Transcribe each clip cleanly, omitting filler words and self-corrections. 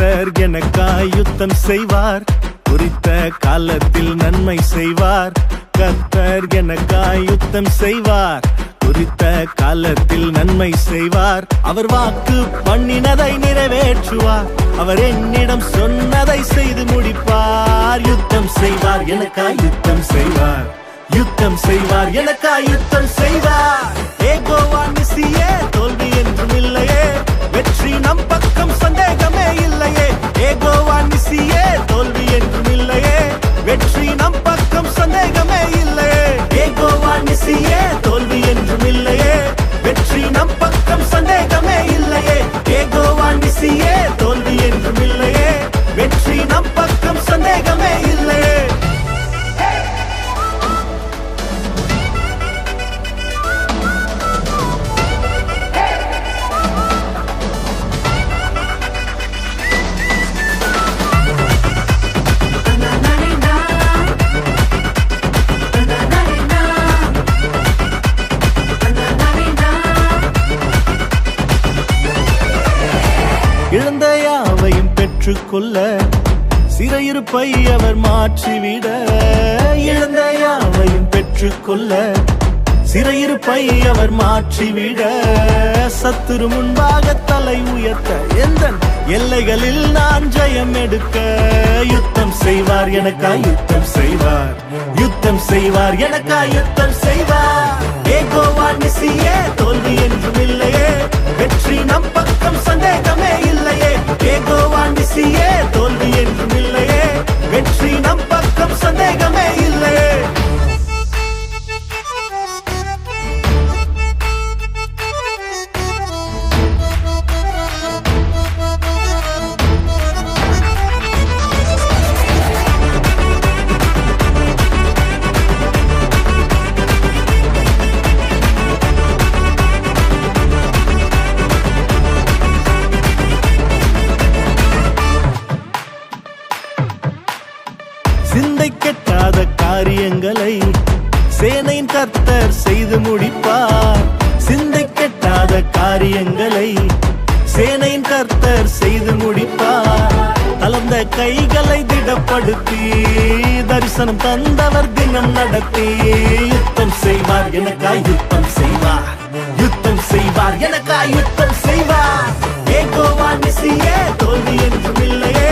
கர்த்தர் எனக்காய் யுத்தம் செய்வார், குறித்த காலத்தில் நன்மை செய்வார். கர்த்தர் எனக்காய் யுத்தம் செய்வார், குறித்த காலத்தில் நன்மை செய்வார். அவர் வாக்கு பண்ணினதை நிறைவேற்றுவார், அவர் என்னிடம் சொன்னதை செய்து முடிப்பார். யுத்தம் செய்வார், எனக்காய் யுத்தம் செய்வார், யுத்தம் செய்வார், எனக்காய் யுத்தம் செய்வார். யெகோவா நிசியே, தோல்வி என்றும் இல்லையே, வெற்றி நம் பக்கம் சந்தேகமே இல்லையே. யெகோவா நிசியே, தோல்வி என்றும் இல்லையே, வெற்றி நம் பக்கம் சந்தேகமே இல்லையே. யெகோவா நிசியே, தோல்வி என்றும் இல்லையே, வெற்றி நம் பக்கம் சந்தேகமே இல்லையே. யெகோவா நிசியே, தோல்வி என்றும் இல்லையே, வெற்றி நம் பக்கம் சந்தேகமே இல்லையே. இழந்த யாவையும் பெற்றுக்கொள்ள சிறையிருப்பை அவர் மாற்றிவிட. இழந்த யாவையும் பெற்றுக்கொள்ள சிறையிருப்பை அவர் மாற்றிவிட. சத்துரு முன்பாக தலை உயர்த்த எந்த எல்லைகளில் நான் ஜெயம் எடுக்க. யுத்தம் செய்வார், எனக்காய் யுத்தம் செய்வார், யுத்தம் செய்வார், எனக்காய் யுத்தம் செய்வார். யெகோவா நிசியே, தோல்வி என்றும் இல்லையே, வெற்றி நம் பக்கம் சந்தேகமே இல்லையே. யெகோவா நிசியே, தோல்வி என்றும் இல்லையே, வெற்றி நம் பக்கம் சந்தேகமே இல்லையே. சிந்தை கெட்டாத காரியங்களை சேனையின் கர்த்தர் செய்து முடிப்பார். சிந்தை கெட்டாத காரியங்களை சேனையின் கர்த்தர் செய்து முடிப்பார். தளர்ந்த கைகளை திடப்படுத்தி தரிசனம் தந்தவர் தினம் நடத்தி. யுத்தம் செய்வார், எனக்காய் யுத்தம் செய்வார், யுத்தம் செய்வார், எனக்காய் யுத்தம் செய்வார். யெகோவா நிசியே, தோல்வி என்றும் இல்லையே,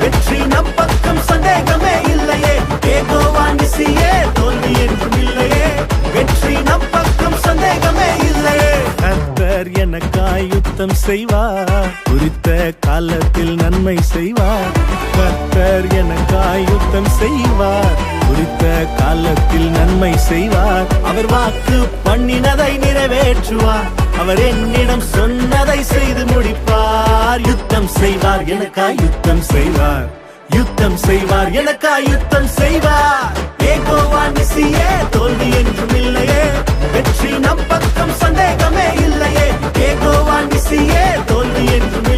வெற்றி நம் பக்கம் சந்தேகமே இல்லையே. யெகோவா நிசியே, தோல்வி என்றும் இல்லையே, வெற்றி நம் பக்கம் சந்தேகமே இல்லையே. கர்த்தர் எனக்காய் யுத்தம் செய்வார், குறித்த காலத்தில் நன்மை செய்வார். கர்த்தர் எனக்காய் யுத்தம் செய்வார், குறித்த காலத்தில் நன்மை செய்வார். அவர் வாக்கு பண்ணினதை நிறைவேற்றுவார், அவர் என்னிடம் சொன்னதை செய்து முடிப்பார். யுத்தம் செய்வார், எனக்காய் யுத்தம் செய்வார், யுத்தம் செய்வார், எனக்காய் யுத்தம் செய்வார். யெகோவா நிசியே, தோல்வி என்றும் இல்லையே, வெற்றி நம் பக்கம் சந்தேகமே இல்லையே. யெகோவா நிசியே, தோல்வி என்றும்